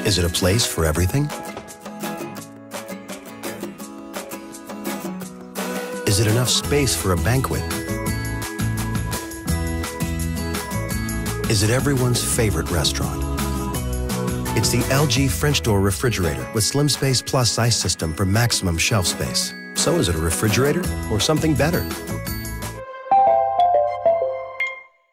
Is it a place for everything? Is it enough space for a banquet? Is it everyone's favorite restaurant? It's the LG French door refrigerator with Slim Space Plus ice system for maximum shelf space. So is it a refrigerator or something better?